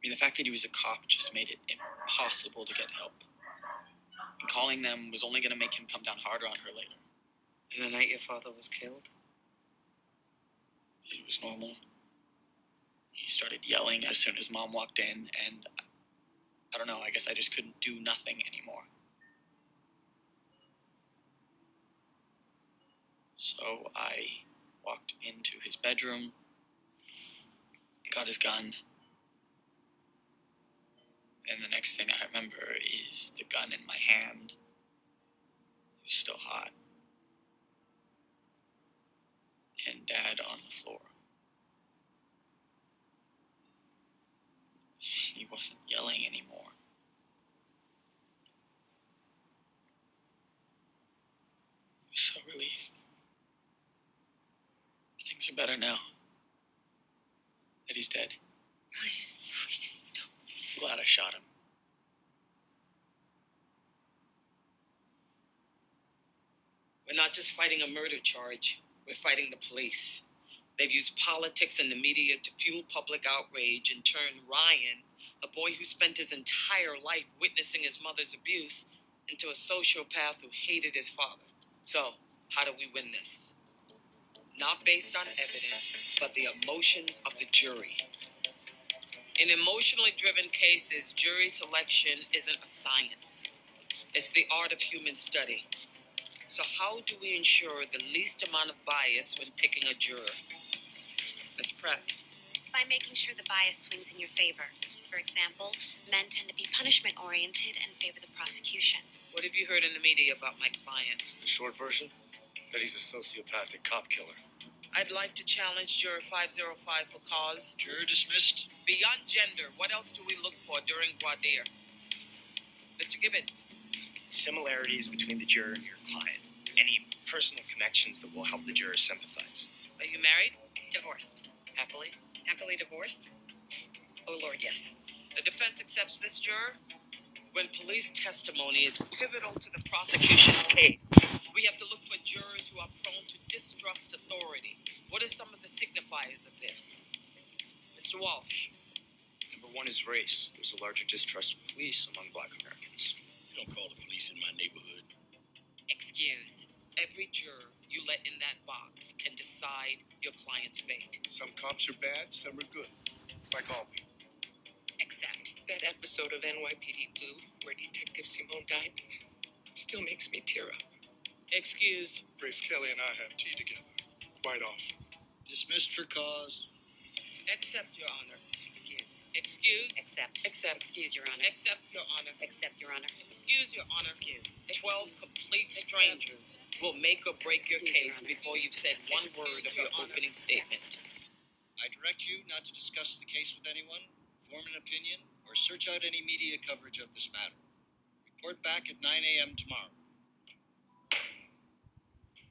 mean, the fact that he was a cop just made it impossible to get help. And calling them was only going to make him come down harder on her later. And the night your father was killed? It was normal. He started yelling as soon as Mom walked in, and I don't know, I guess I just couldn't do nothing anymore. So I walked into his bedroom, got his gun, and the next thing I remember is the gun in my hand. It was still hot. And Dad on the floor. He wasn't yelling anymore. I was so relieved. Things are better now. That he's dead. Ryan, please don't say. I'm glad I shot him. We're not just fighting a murder charge. We're fighting the police. They've used politics and the media to fuel public outrage and turn Ryan, a boy who spent his entire life witnessing his mother's abuse, into a sociopath who hated his father. So, how do we win this? Not based on evidence, but the emotions of the jury. In emotionally driven cases, jury selection isn't a science. It's the art of human study. So how do we ensure the least amount of bias when picking a juror? Ms. Pratt. By making sure the bias swings in your favor. For example, men tend to be punishment-oriented and favor the prosecution. What have you heard in the media about my client? The short version? That he's a sociopathic cop killer. I'd like to challenge Juror 505 for cause. Juror dismissed. Beyond gender, what else do we look for during voir dire? Mr. Gibbons. Similarities between the juror and your client. Any personal connections that will help the juror sympathize. Are you married? Divorced. Happily? Happily divorced? Oh, Lord, yes. The defense accepts this juror? When police testimony is pivotal to the prosecution's case, we have to look for jurors who are prone to distrust authority. What are some of the signifiers of this? Mr. Walsh. Number one is race. There's a larger distrust of police among Black Americans. You don't call the police in my neighborhood. Excuse. Every juror you let in that box can decide your client's fate. Some cops are bad, some are good. Like all people. Accept. That episode of NYPD Blue where Detective Simone died still makes me tear up. Excuse. Grace Kelly and I have tea together quite often. Dismissed for cause. Accept, Your Honor. Excuse. Excuse. Accept. Accept. Excuse, Your Honor. Accept, Your Honor. Accept, Your Honor. Excuse, Your Honor. Excuse. 12 complete strangers will make or break your Excuse, case Your Honor. before you've said one word of your opening statement. I direct you not to discuss the case with anyone, form an opinion, or search out any media coverage of this matter. Report back at 9 a.m. tomorrow.